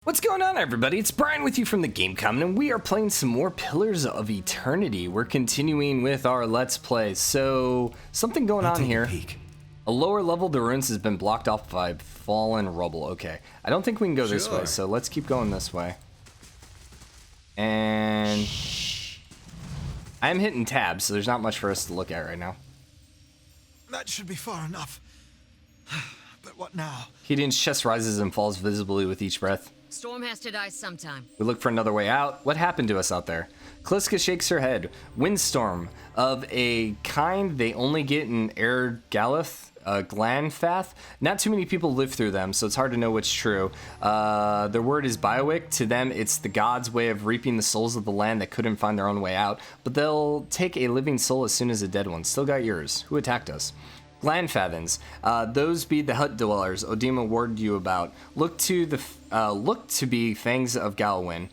What's going on, everybody? It's Brian with you from the Game Common, and we are playing some more Pillars of Eternity. We're continuing with our Let's Play. So, something going on here. A lower level, the ruins has been blocked off by fallen rubble. Okay, I don't think we can go this way, so let's keep going this way. And I am hitting tabs, so there's not much for us to look at right now. That should be far enough. But what now? Gideon's chest rises and falls visibly with each breath. Storm has to die sometime. We look for another way out. What happened to us out there? Kliska shakes her head. Windstorm of a kind they only get in Air Galith, Glanfath. Not too many people live through them, so it's hard to know what's true. Their word is Biowick. To them, it's the gods' way of reaping the souls of the land that couldn't find their own way out. But they'll take a living soul as soon as a dead one. Still got yours. Who attacked us? Glanfathens, those be the hut dwellers Odima warned you about. Look to be Fangs of Galwin,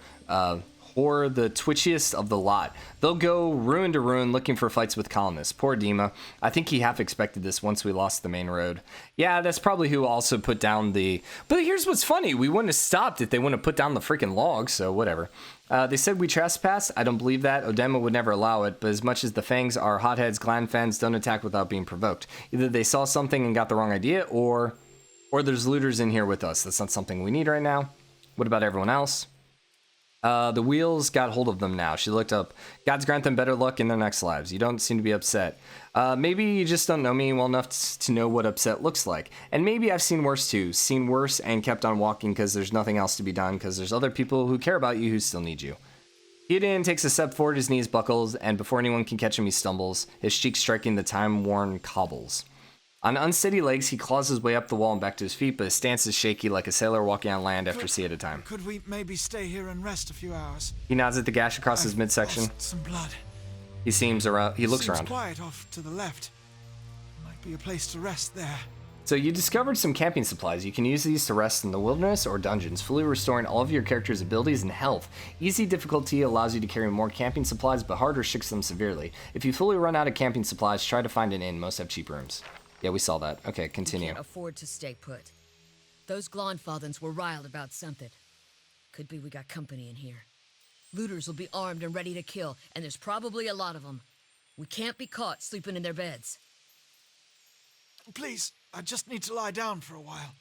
or the twitchiest of the lot. They'll go ruin to ruin looking for fights with colonists. Poor Dima. I think he half expected this once we lost the main road. Yeah, that's probably who also put down the... But here's what's funny. We wouldn't have stopped if they wouldn't have put down the freaking log, so whatever. They said we trespassed. I don't believe that. Odema would never allow it, but as much as the Fangs are hotheads, Glanfans don't attack without being provoked. Either they saw something and got the wrong idea, or there's looters in here with us. That's not something we need right now. What about everyone else? The wheels got hold of them now. She looked up. Gods grant them better luck in their next lives. You don't seem to be upset. Maybe you just don't know me well enough to know what upset looks like. And maybe I've seen worse too. Seen worse and kept on walking because there's nothing else to be done because there's other people who care about you who still need you. Gideon takes a step forward, his knees buckles, and before anyone can catch him, he stumbles, his cheeks striking the time-worn cobbles. On unsteady legs, he claws his way up the wall and back to his feet, but his stance is shaky like a sailor walking on land after sea at a time. Could we maybe stay here and rest a few hours? He nods at the gash across his midsection. Lost some blood. He looks around. Quiet off to the left. Might be a place to rest there. So you discovered some camping supplies. You can use these to rest in the wilderness or dungeons, fully restoring all of your character's abilities and health. Easy difficulty allows you to carry more camping supplies, but harder restricts them severely. If you fully run out of camping supplies, try to find an inn. Most have cheap rooms. Yeah, we saw that. Okay, continue. We can't afford to stay put. Those Glonfathens were riled about something. Could be we got company in here. Looters will be armed and ready to kill, and there's probably a lot of them. We can't be caught sleeping in their beds. Please, I just need to lie down for a while.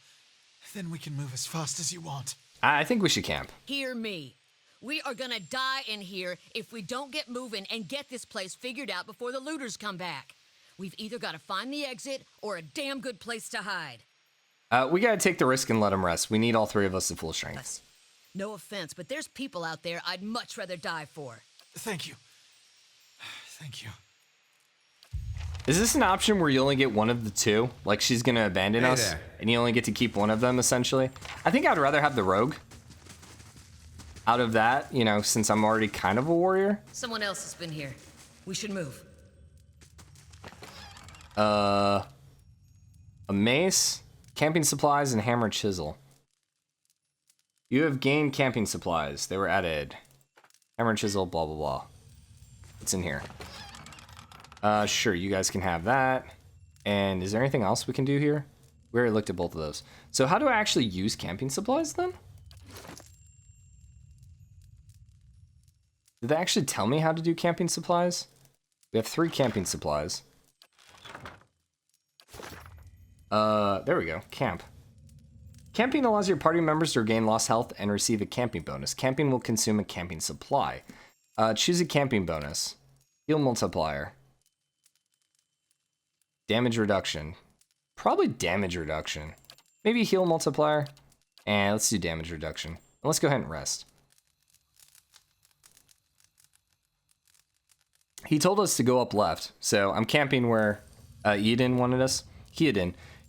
Then we can move as fast as you want. I think we should camp. Hear me. We are gonna die in here if we don't get moving and get this place figured out before the looters come back. We've either got to find the exit or a damn good place to hide. We got to take the risk and let them rest. We need all three of us at full strength. No offense, but there's people out there I'd much rather die for. Thank you. Thank you. Is this an option where you only get one of the two? Like she's going to abandon us and you only get to keep one of them, essentially? I think I'd rather have the rogue. Out of that, you know, since I'm already kind of a warrior. Someone else has been here. We should move. A mace, camping supplies, and hammer and chisel. You have gained camping supplies. They were added. Hammer and chisel, blah, blah, blah. What's in here? Sure, you guys can have that. And is there anything else we can do here? We already looked at both of those. So how do I actually use camping supplies then? Did they actually tell me how to do camping supplies? We have 3 camping supplies. There we go. Camp. Camping allows your party members to regain lost health and receive a camping bonus. Camping will consume a camping supply. Choose a camping bonus. Heal multiplier. Damage reduction. Probably damage reduction. Maybe heal multiplier. And let's do damage reduction. And let's go ahead and rest. He told us to go up left, so I'm camping where Eden wanted us.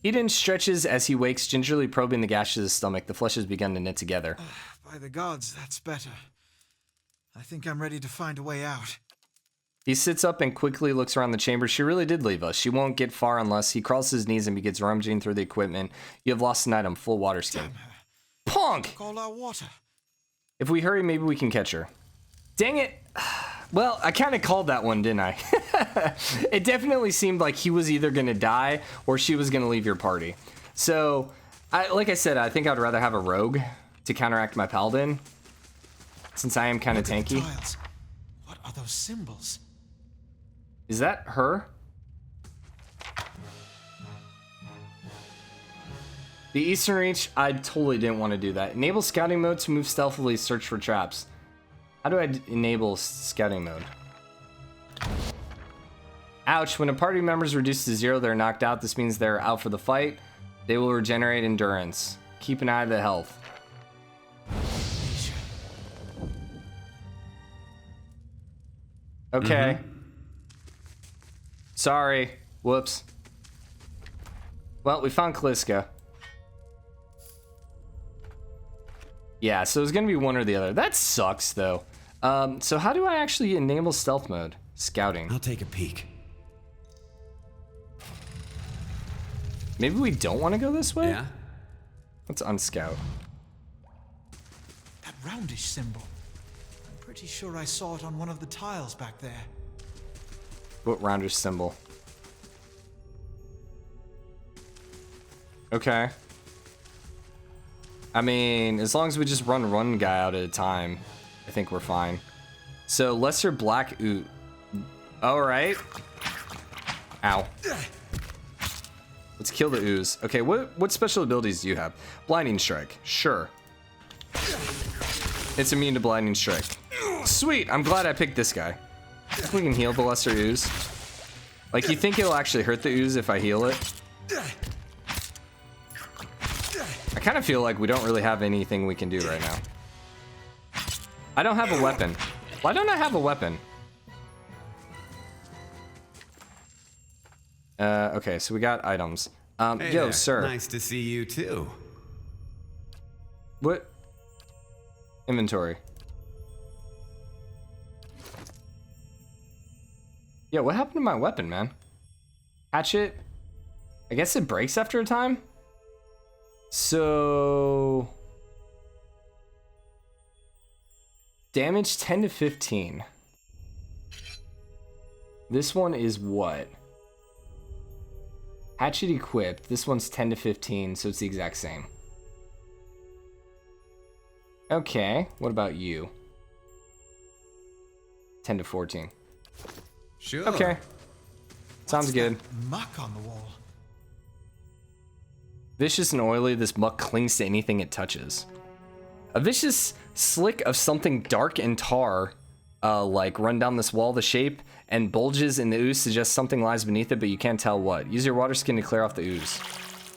Eden stretches as he wakes, gingerly probing the gash of his stomach. The flesh has begun to knit together. By the gods, that's better. I think I'm ready to find a way out. He sits up and quickly looks around the chamber. She really did leave us. She won't get far unless he crawls to his knees and begins rummaging through the equipment. You have lost an item, full water skin. Punk! All our water. If we hurry, maybe we can catch her. Dang it. Well, I kind of called that one, didn't I? It definitely seemed like he was either going to die or she was going to leave your party. So, like I said, I think I'd rather have a rogue to counteract my paladin, since I am kind of Look at the tanky. tiles. What are those symbols? Is that her? The Eastern Reach, I totally didn't want to do that. Enable scouting mode to move stealthily, search for traps. How do I enable scouting mode? Ouch, when a party member is reduced to 0, they're knocked out. This means they're out for the fight. They will regenerate endurance. Keep an eye on the health. Okay. Sorry. Whoops. Well, we found Kaliska. Yeah, so it's gonna be one or the other. That sucks, though. So how do I actually enable stealth mode? Scouting. I'll take a peek. Maybe we don't want to go this way? Yeah? Let's unscout. That roundish symbol. I'm pretty sure I saw it on one of the tiles back there. What roundish symbol? Okay. I mean, as long as we just run one guy out at a time, I think we're fine. So, lesser black ooze. Alright. Ow. Let's kill the ooze. Okay, what special abilities do you have? Blinding Strike. Sure. It's immune to Blinding Strike. Sweet, I'm glad I picked this guy. We can heal the lesser ooze. Like, you think it'll actually hurt the ooze if I heal it? I kind of feel like we don't really have anything we can do right now. I don't have a weapon. Why don't I have a weapon? Okay, so we got items. Hey Yo, there. sir. Nice to see you too. What? Inventory. Yeah, what happened to my weapon, man? Hatchet? I guess it breaks after a time? So... damage 10 to 15. This one is what? Hatchet equipped. This one's 10 to 15, so it's the exact same. Okay, what about you? 10 to 14. Sure. Okay. Sounds What's good. that muck on the wall. Vicious and oily, this muck clings to anything it touches. A vicious slick of something dark and tar, like run down this wall. The shape and bulges in the ooze suggests something lies beneath it, but you can't tell what. Use your water skin to clear off the ooze.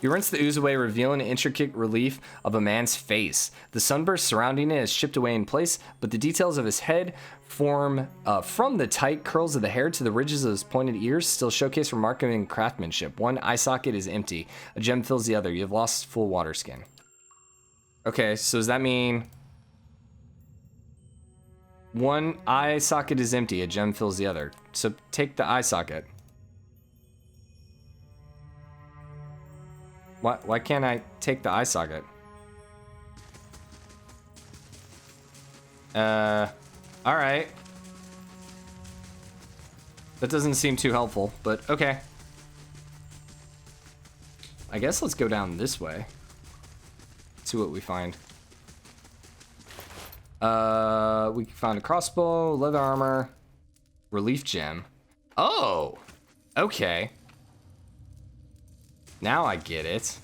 You rinse the ooze away, revealing an intricate relief of a man's face. The sunburst surrounding it is chipped away in place, but the details of his head form from the tight curls of the hair to the ridges of his pointed ears still showcase remarkable craftsmanship. One eye socket is empty. A gem fills the other. You have lost full water skin. Okay, so does that mean one eye socket is empty, a gem fills the other? So take the eye socket. Why can't I take the eye socket? Alright. That doesn't seem too helpful, but okay. I guess let's go down this way. See what we find. We found a crossbow, leather armor, relief gem. Oh! Okay. Now I get it.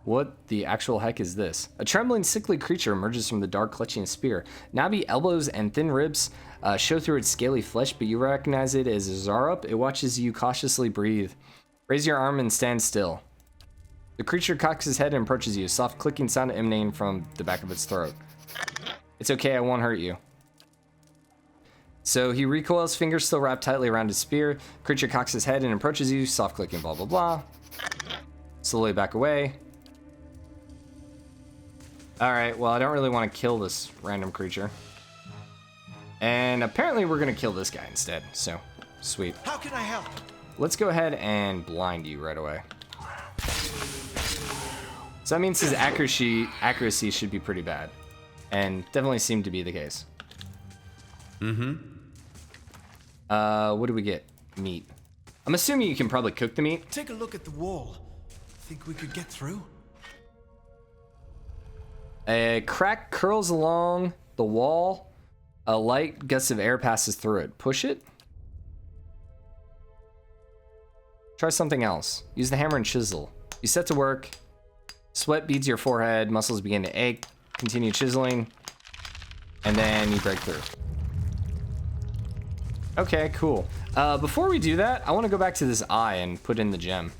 What the actual heck is this? A trembling, sickly creature emerges from the dark, clutching a spear. Knobby elbows and thin ribs show through its scaly flesh, but you recognize it as Zarup. It watches you cautiously breathe. Raise your arm and stand still. The creature cocks his head and approaches you, a soft clicking sound emanating from the back of its throat. It's okay, I won't hurt you. So he recoils, fingers still wrapped tightly around his spear. Creature cocks his head and approaches you, soft clicking, blah, blah, blah. Slowly back away. Alright, well, I don't really want to kill this random creature. And apparently we're going to kill this guy instead, so sweet. How can I help? Let's go ahead and blind you right away. So that means his accuracy should be pretty bad. And definitely seemed to be the case. What do we get? Meat. I'm assuming you can probably cook the meat. Take a look at the wall. Think we could get through? A crack curls along the wall. A light gust of air passes through it. Push it. Try something else. Use the hammer and chisel. You set to work. Sweat beads your forehead. Muscles begin to ache. Continue chiseling. And then you break through. Okay, cool. Before we do that, I want to go back to this eye and put in the gem.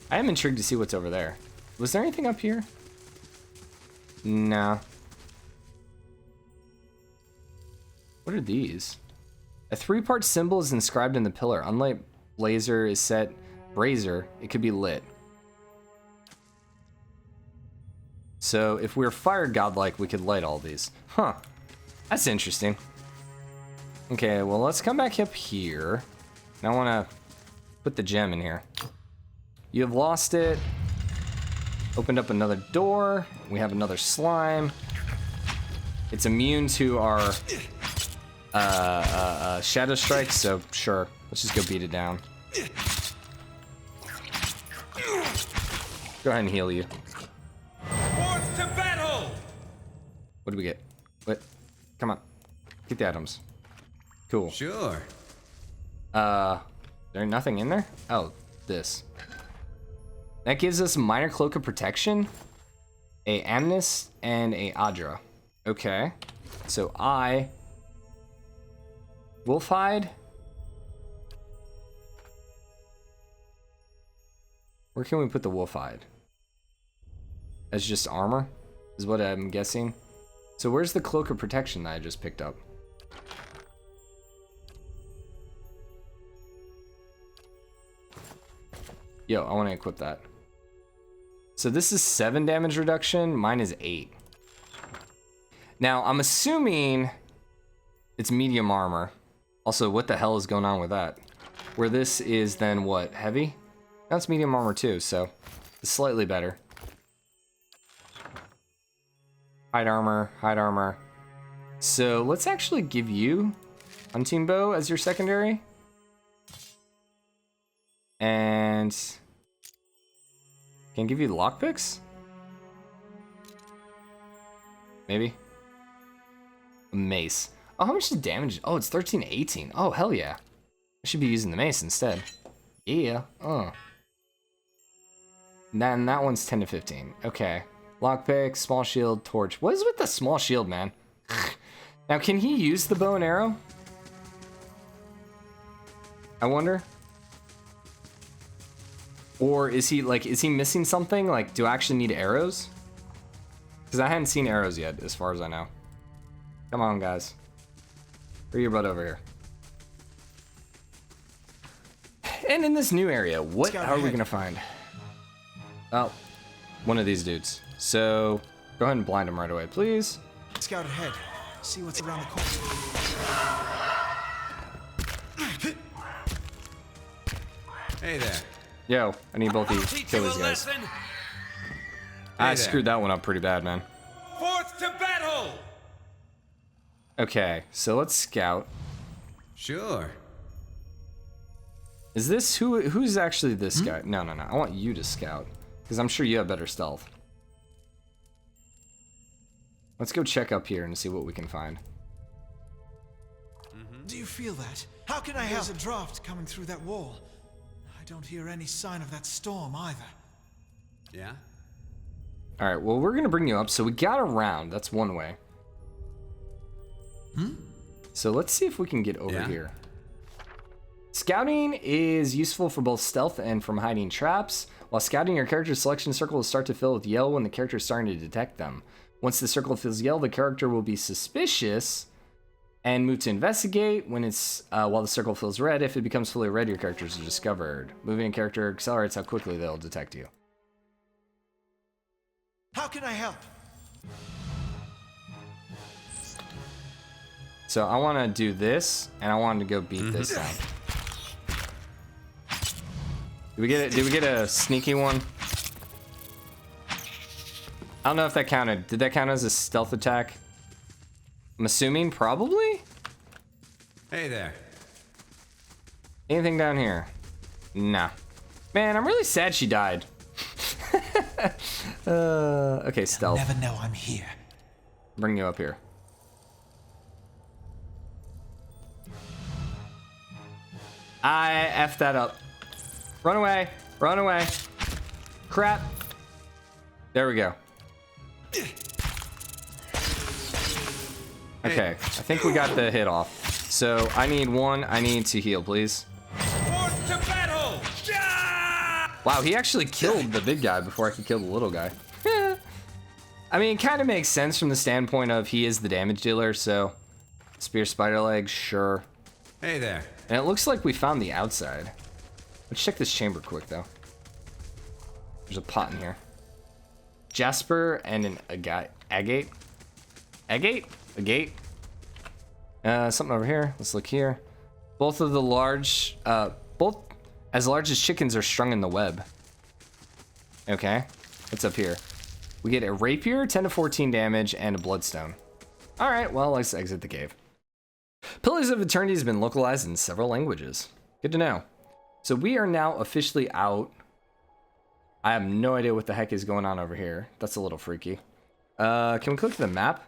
I am intrigued to see what's over there. Was there anything up here? No. What are these? A 3-part symbol is inscribed in the pillar. Unlike blazer is set brazier, it could be lit. So if we were fire godlike, we could light all these. Huh. That's interesting. Okay, well, let's come back up here. Now I want to put the gem in here. You have lost it. Opened up another door. We have another slime. It's immune to our shadow strike, so sure. Let's just go beat it down. Go ahead and heal you. Forth to battle! What do we get? What? Come on. Get the items. Cool. Sure. There's nothing in there? Oh, this. That gives us a minor cloak of protection, a amnes, and a adra. Okay. So wolfhide. Where can we put the wolfhide? As just armor, is what I'm guessing. So where's the cloak of protection that I just picked up? Yo, I want to equip that. So this is 7 damage reduction. Mine is 8. Now, I'm assuming it's medium armor. Also, what the hell is going on with that? Where this is then what? Heavy? That's medium armor too, so it's slightly better. Hide armor, hide armor. So let's actually give you hunting bow as your secondary. And can I give you the lockpicks? Maybe. A mace. Oh, how much is damage? Oh, it's 13 to 18. Oh, hell yeah. I should be using the mace instead. Yeah. Then that one's 10 to 15. Okay. Lockpick, small shield, torch. What is with the small shield, man? Now, can he use the bow and arrow? I wonder. Or is he missing something? Like, do I actually need arrows? Because I hadn't seen arrows yet, as far as I know. Come on, guys. Bring your butt over here. And in this new area, what are we gonna find? Oh, one of these dudes. So, go ahead and blind him right away, please. Scout ahead. See what's around the corner. Hey there. Yo, I need both of you. Teach Kill you these a guys. lesson. I Hey there. screwed that one up pretty bad, man. Forth to battle! Okay, so let's scout. Sure. Is this who's actually this guy? No. I want you to scout, because I'm sure you have better stealth. Let's go check up here and see what we can find. Do you feel that? How can I help? There's a draft coming through that wall. I don't hear any sign of that storm either. Yeah? All right, well, we're gonna bring you up. So we got around. That's one way. So let's see if we can get over here. Scouting is useful for both stealth and from hiding traps. While scouting, your character's selection circle will start to fill with yellow when the character is starting to detect them. Once the circle fills yellow, the character will be suspicious and move to investigate. When it's while the circle fills red, if it becomes fully red, your characters are discovered. Moving a character accelerates how quickly they'll detect you. How can I help? So I want to do this, and I wanted to go beat this down. Did we get a sneaky one? I don't know if that counted. Did that count as a stealth attack? I'm assuming probably. Hey there. Anything down here? Nah. Man, I'm really sad she died. Okay, stealth. Never know I'm here. Bring you up here. I effed that up. Run away. Run away. Crap. There we go. Okay, I think we got the hit off. So I need one. I need to heal, please. Forth to battle! Wow, he actually killed the big guy before I could kill the little guy. I mean, it kind of makes sense from the standpoint of he is the damage dealer, so... Spear spider leg, sure. Hey there. And it looks like we found the outside. Let's check this chamber quick, though. There's a pot in here. Jasper and an agate? Agate? Agate? Something over here. Let's look here. Both of the large, both as large as chickens are strung in the web. Okay. What's up here? We get a rapier, 10 to 14 damage, and a bloodstone. All right, well, let's exit the cave. Pillars of Eternity has been localized in several languages. Good to know. So we are now officially out. I have no idea what the heck is going on over here. That's a little freaky. Can we click the map?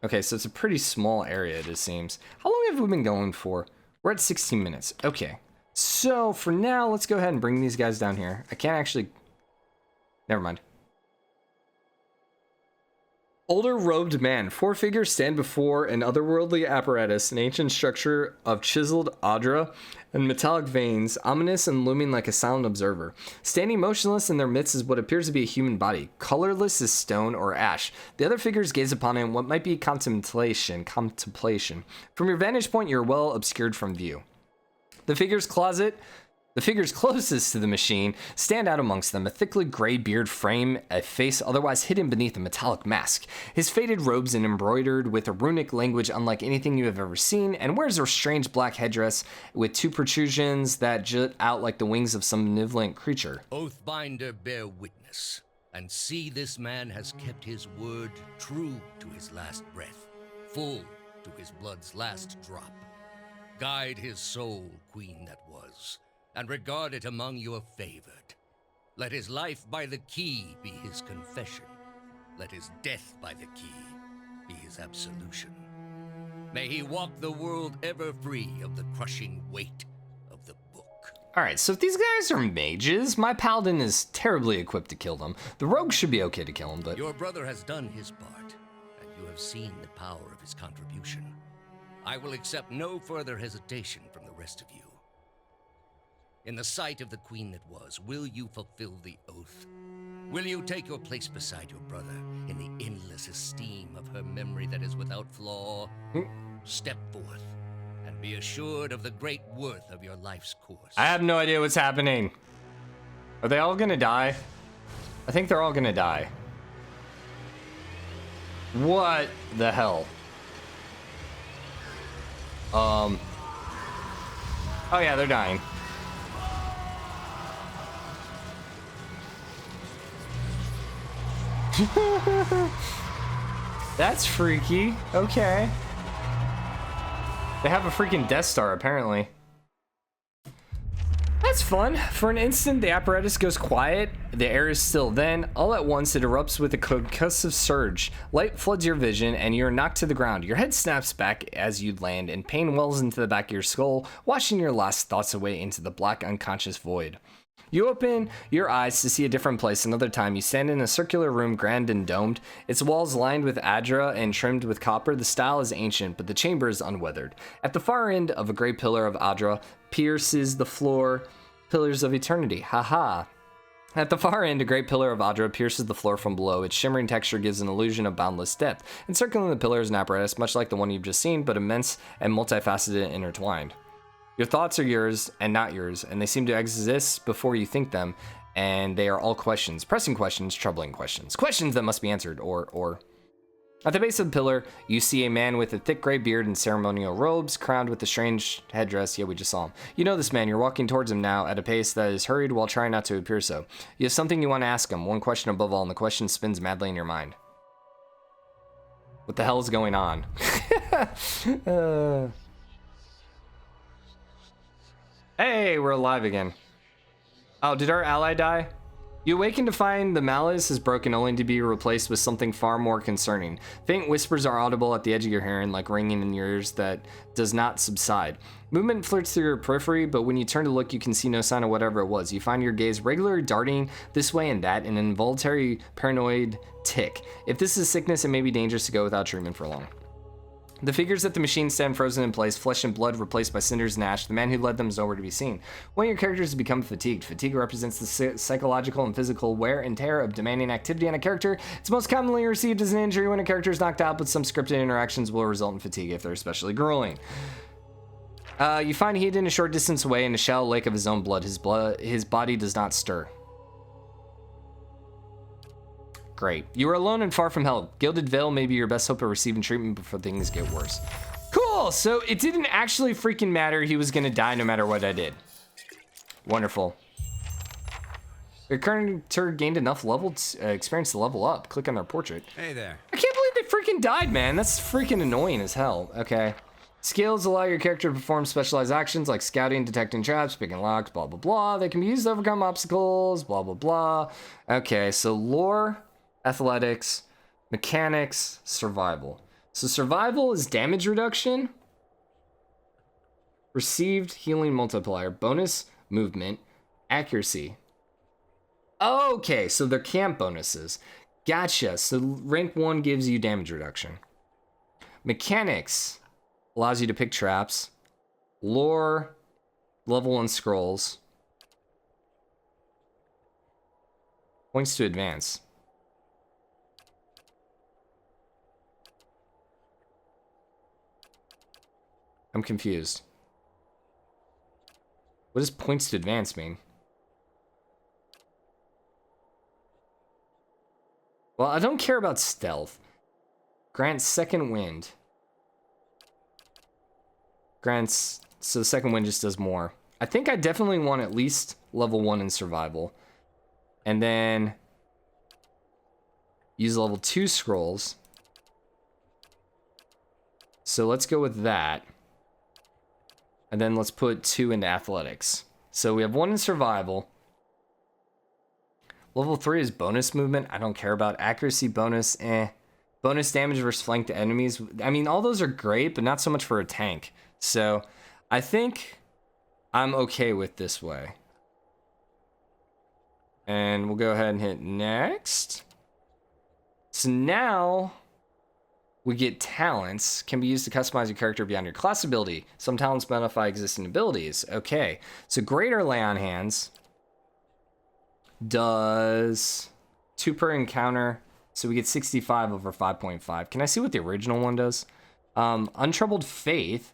Okay, so it's a pretty small area, it seems. How long have we been going for? We're at 16 minutes. Okay. So for now, let's go ahead and bring these guys down here. I can't actually... Never mind. Older robed man. 4 figures stand before an otherworldly apparatus, an ancient structure of chiseled adra and metallic veins, ominous and looming like a silent observer. Standing motionless in their midst is what appears to be a human body, colorless as stone or ash. The other figures gaze upon him what might be contemplation. From your vantage point, you're well obscured from view. The figures closest to the machine stand out amongst them, a thickly gray beard frame, a face otherwise hidden beneath a metallic mask. His faded robes and embroidered with a runic language unlike anything you have ever seen, and wears a strange black headdress with 2 protrusions that jut out like the wings of some malevolent creature. Oathbinder, bear witness, and see this man has kept his word true to his last breath, full to his blood's last drop. Guide his soul, queen that was, and regard it among your favored. Let his life by the key be his confession. Let his death by the key be his absolution. May he walk the world ever free of the crushing weight of the book. Alright, so if these guys are mages, my paladin is terribly equipped to kill them. The rogue should be okay to kill them, but... Your brother has done his part, and you have seen the power of his contribution. I will accept no further hesitation from the rest of you. In the sight of the queen that was, will you fulfill the oath? Will you take your place beside your brother in the endless esteem of her memory that is without flaw? Step forth and be assured of the great worth of your life's course. I have no idea what's happening. Are they all gonna die? I think they're all gonna die. What the hell? Oh yeah, they're dying. That's freaky. Okay. They have a freaking Death Star, apparently. That's fun. For an instant, the apparatus goes quiet. The air is still. Then, all at once, it erupts with a concussive surge. Light floods your vision, and you're knocked to the ground. Your head snaps back as you land, and pain wells into the back of your skull, washing your last thoughts away into the black, unconscious void. You open your eyes to see a different place. Another time, you stand in a circular room, grand and domed. Its walls lined with adra and trimmed with copper. The style is ancient, but the chamber is unweathered. At the far end of a gray pillar of adra pierces the floor. Pillars of eternity. Haha. At the far end, a great pillar of adra pierces the floor from below. Its shimmering texture gives an illusion of boundless depth. Encircling the pillar is an apparatus, much like the one you've just seen, but immense and multifaceted and intertwined. Your thoughts are yours and not yours, and they seem to exist before you think them, and they are all questions. Pressing questions, troubling questions. Questions that must be answered, or... At the base of the pillar, you see a man with a thick gray beard and ceremonial robes, crowned with a strange headdress. Yeah, we just saw him. You know this man. You're walking towards him now at a pace that is hurried while trying not to appear so. You have something you want to ask him, one question above all, and the question spins madly in your mind. What the hell is going on? Hey, we're alive again. Oh, did our ally die? You awaken to find the malice is broken, only to be replaced with something far more concerning. Faint whispers are audible at the edge of your hearing, like ringing in your ears that does not subside. Movement flirts through your periphery, but when you turn to look, you can see no sign of whatever it was. You find your gaze regularly darting this way and that in an involuntary paranoid tick. If this is sickness, it may be dangerous to go without treatment for long. The figures at the machine stand frozen in place, flesh and blood replaced by cinders and ash. The man who led them is nowhere to be seen. One of your characters has become fatigued. Fatigue represents the psychological and physical wear and tear of demanding activity on a character. It's most commonly received as an injury when a character is knocked out, but some scripted interactions will result in fatigue if they're especially grueling. You find hidden a short distance away in a shallow lake of his own blood. His body does not stir. Great. You are alone and far from help. Gilded Veil may be your best hope of receiving treatment before things get worse. Cool, so it didn't actually freaking matter. He was gonna die no matter what I did. Wonderful. Your character gained enough level experience to level up. Click on their portrait. Hey there. I can't believe they freaking died, man. That's freaking annoying as hell. Okay. Skills allow your character to perform specialized actions like scouting, detecting traps, picking locks, blah, blah, blah. They can be used to overcome obstacles, blah, blah, blah. Okay, so lore, athletics, mechanics, survival. So survival is damage reduction, received healing multiplier, bonus movement, accuracy. Okay, so they're camp bonuses. Gotcha. So rank 1 gives you damage reduction. Mechanics allows you to pick traps. Lore, level 1 scrolls. Points to advance. I'm confused. What does points to advance mean? Well, I don't care about stealth. Grants second wind. Grants, so second wind just does more. I think I definitely want at least level 1 in survival. And then use level 2 scrolls. So let's go with that. And then let's put 2 into athletics. So we have 1 in survival. Level 3 is bonus movement. I don't care about accuracy bonus. Bonus damage versus flanked enemies. I mean, all those are great, but not so much for a tank. So I think I'm okay with this way. And we'll go ahead and hit next. So now we get talents, can be used to customize your character beyond your class ability. Some talents modify existing abilities. Okay, so Greater Lay on Hands does 2 per encounter, so we get 65 over 5.5. Can I see what the original one does? Untroubled Faith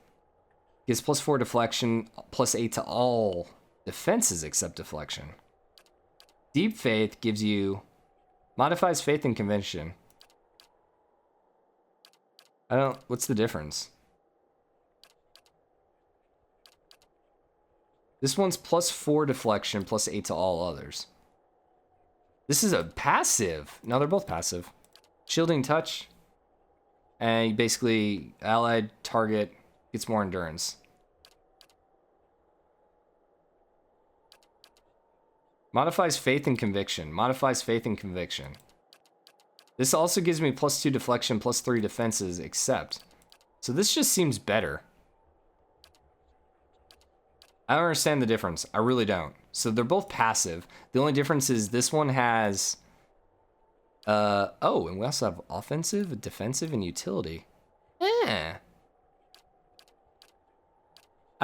gives +4 deflection, +8 to all defenses except deflection. Deep Faith gives you, modifies faith and convention. What's the difference? This one's +4 deflection, +8 to all others. This is a passive. No, they're both passive. Shielding touch. And basically, allied target gets more endurance. Modifies faith and conviction. Modifies faith and conviction. This also gives me +2 deflection, +3 defenses, except. So this just seems better. I don't understand the difference. I really don't. So they're both passive. The only difference is this one has... oh, and we also have offensive, defensive, and utility. I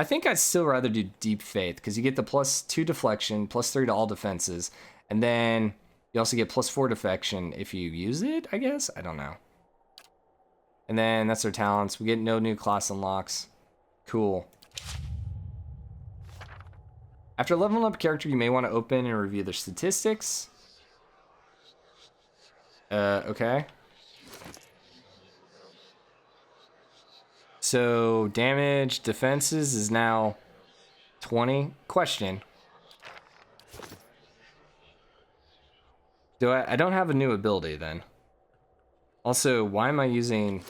think I'd still rather do Deep Faith, because you get the +2 deflection, +3 to all defenses, and then you also get +4 deflection if you use it, I guess? I don't know. And then that's our talents. We get no new class unlocks. Cool. After leveling up a character, you may want to open and review their statistics. Okay. So damage, defenses is now 20. Question. I don't have a new ability then. Also, why am I using...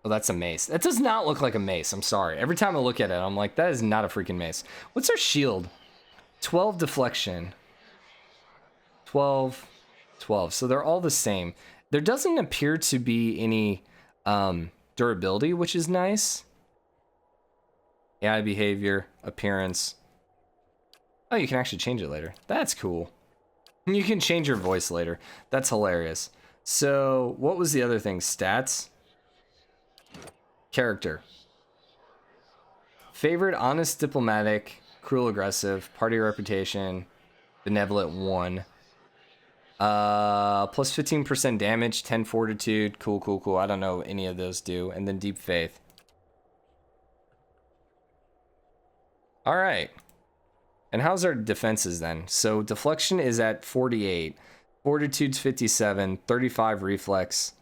Oh, that's a mace. That does not look like a mace. I'm sorry. Every time I look at it, I'm like, that is not a freaking mace. What's our shield? 12 deflection. 12, 12. So they're all the same. There doesn't appear to be any durability, which is nice. AI behavior, appearance. Oh, you can actually change it later. That's cool. You can change your voice later. That's hilarious. So what was the other thing? Stats? Character. Favorite, honest, diplomatic, cruel, aggressive, party reputation, benevolent 1. Plus 15% damage, 10 fortitude. Cool, cool, cool. I don't know what any of those do. And then deep faith. All right. And how's our defenses then? So deflection is at 48. Fortitude's 57. 35 reflex.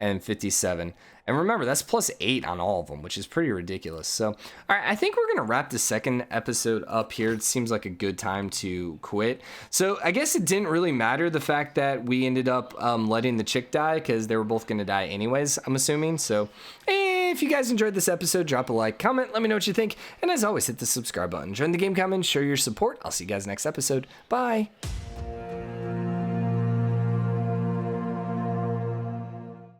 And 57. And remember, that's plus 8 on all of them, which is pretty ridiculous. So, all right, I think we're going to wrap the second episode up here. It seems like a good time to quit. So I guess it didn't really matter the fact that we ended up letting the chick die because they were both going to die anyways, I'm assuming. So if you guys enjoyed this episode, drop a like, comment, let me know what you think. And as always, hit the subscribe button. Join the game comment, show your support. I'll see you guys next episode. Bye.